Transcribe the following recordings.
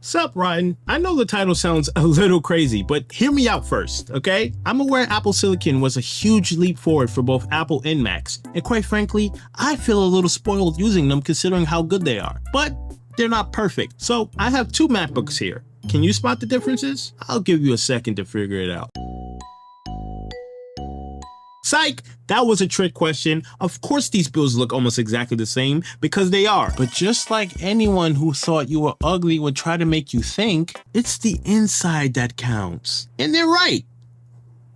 Sup, Rotten? I know the title sounds a little crazy, but hear me out first, okay? I'm aware Apple Silicon was a huge leap forward for both Apple and Macs, and quite frankly, I feel a little spoiled using them considering how good they are. But they're not perfect. So I have two MacBooks here. Can you spot the differences? I'll give you a second to figure it out. Psych! That was a trick question. Of course these builds look almost exactly the same, because they are. But just like anyone who thought you were ugly would try to make you think, it's the inside that counts. And they're right.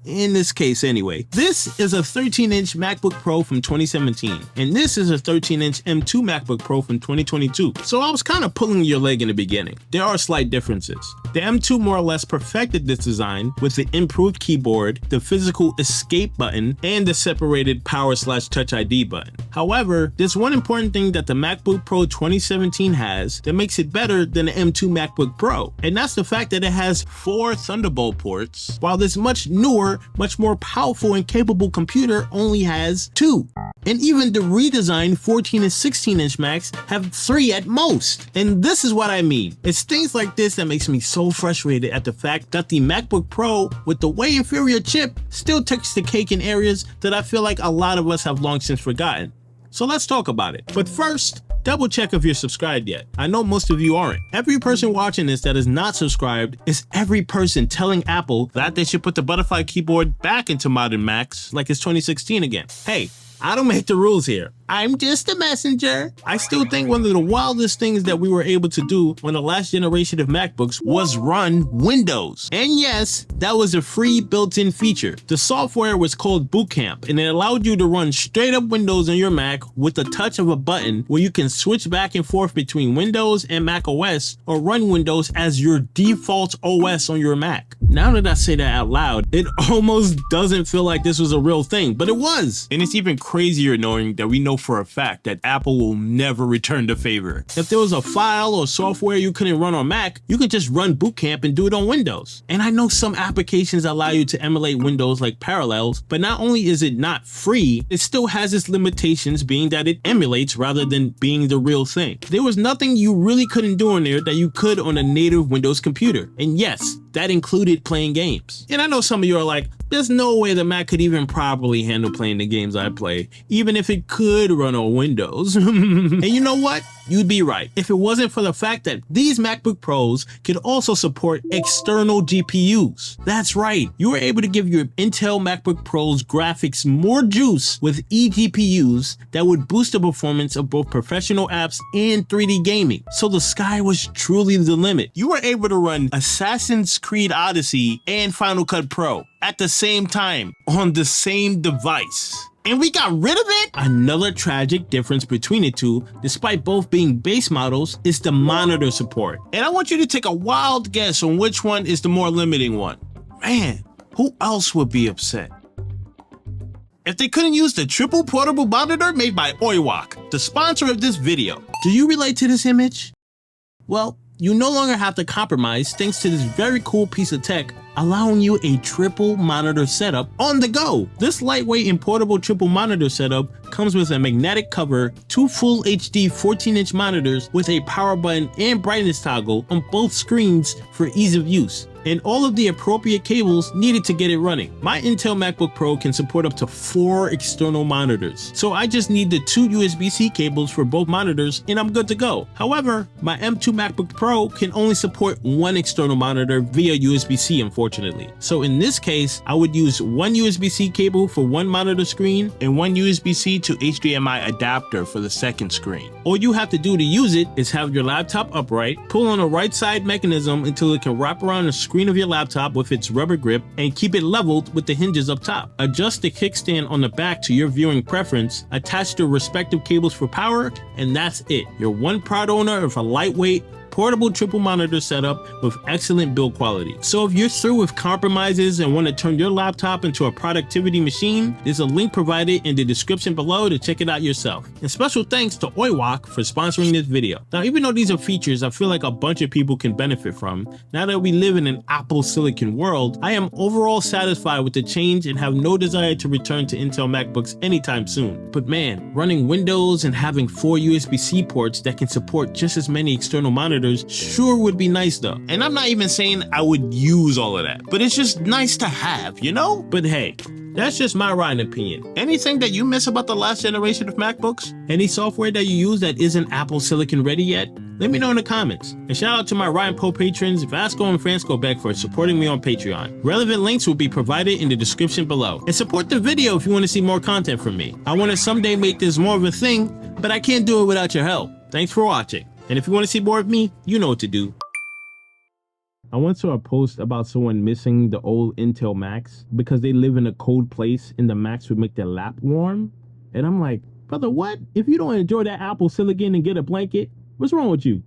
In this case anyway. This is a 13-inch MacBook Pro from 2017, and this is a 13-inch M2 MacBook Pro from 2022. So I was kind of pulling your leg in the beginning. There are slight differences. The M2 more or less perfected this design with the improved keyboard, the physical escape button, and the separated power/touch ID button. However, there's one important thing that the MacBook Pro 2017 has that makes it better than the M2 MacBook Pro, and that's the fact that it has 4 Thunderbolt ports, while this much newer, much more powerful and capable computer only has 2. And even the redesigned 14 and 16-inch Macs have 3 at most. And this is what I mean. It's things like this that makes me so frustrated at the fact that the MacBook Pro with the way inferior chip still takes the cake in areas that I feel like a lot of us have long since forgotten. So let's talk about it. But first, double check if you're subscribed yet. I know most of you aren't. Every person watching this that is not subscribed is every person telling Apple that they should put the butterfly keyboard back into modern Macs like it's 2016 again. Hey, I don't make the rules here. I'm just a messenger. I still think one of the wildest things that we were able to do on the last generation of MacBooks was run Windows. And yes, that was a free built-in feature. The software was called Boot Camp, and it allowed you to run straight up Windows on your Mac with the touch of a button where you can switch back and forth between Windows and Mac OS or run Windows as your default OS on your Mac. Now that I say that out loud, it almost doesn't feel like this was a real thing, but it was. And it's even crazier knowing that we know for a fact that Apple will never return the favor. If there was a file or software you couldn't run on Mac, you could just run Boot Camp and do it on Windows. And I know some applications allow you to emulate Windows like Parallels, but not only is it not free, it still has its limitations being that it emulates rather than being the real thing. There was nothing you really couldn't do on there that you could on a native Windows computer. And yes, that included playing games. And I know some of you are like, there's no way the Mac could even properly handle playing the games I play, even if it could run on Windows. And you know what? You'd be right. If it wasn't for the fact that these MacBook Pros could also support external GPUs. That's right. You were able to give your Intel MacBook Pros graphics more juice with eGPUs that would boost the performance of both professional apps and 3D gaming. So the sky was truly the limit. You were able to run Assassin's Creed Odyssey and Final Cut Pro at the same time on the same device. And we got rid of it? Another tragic difference between the two, despite both being base models, is the monitor support. And I want you to take a wild guess on which one is the more limiting one. Man, who else would be upset? If they couldn't use the triple portable monitor made by OiWalk, the sponsor of this video. Do you relate to this image? Well, you no longer have to compromise thanks to this very cool piece of tech allowing you a triple monitor setup on the go. This lightweight and portable triple monitor setup comes with a magnetic cover, 2 full HD 14-inch monitors with a power button and brightness toggle on both screens for ease of use, and all of the appropriate cables needed to get it running. My Intel MacBook Pro can support up to 4 external monitors, so I just need the 2 USB-C cables for both monitors and I'm good to go. However, my M2 MacBook Pro can only support 1 external monitor via USB-C, unfortunately. So in this case, I would use 1 USB-C cable for 1 monitor screen and 1 USB-C to HDMI adapter for the second screen. All you have to do to use it is have your laptop upright, pull on the right side mechanism until it can wrap around the screen of your laptop with its rubber grip, and keep it leveled with the hinges up top. Adjust the kickstand on the back to your viewing preference, attach the respective cables for power, and that's it. You're one proud owner of a lightweight, portable triple monitor setup with excellent build quality. So if you're through with compromises and want to turn your laptop into a productivity machine, there's a link provided in the description below to check it out yourself. And special thanks to OiWalk for sponsoring this video. Now, even though these are features I feel like a bunch of people can benefit from, now that we live in an Apple Silicon world, I am overall satisfied with the change and have no desire to return to Intel MacBooks anytime soon. But man, running Windows and having 4 USB-C ports that can support just as many external monitors monitors sure would be nice though. And I'm not even saying I would use all of that, but it's just nice to have, you know? But hey, that's just my rotten opinion. Anything that you miss about the last generation of MacBooks? Any software that you use that isn't Apple Silicon ready yet? Let me know in the comments. And shout out to my Ryan Poe patrons, Vasco and Franco Beck, for supporting me on Patreon. Relevant links will be provided in the description below. And support the video if you want to see more content from me. I want to someday make this more of a thing, but I can't do it without your help. Thanks for watching. And if you want to see more of me, you know what to do. I once saw a post about someone missing the old Intel Macs because they live in a cold place and the Macs would make their lap warm. And I'm like, brother, what? If you don't enjoy that Apple Silicon and get a blanket, what's wrong with you?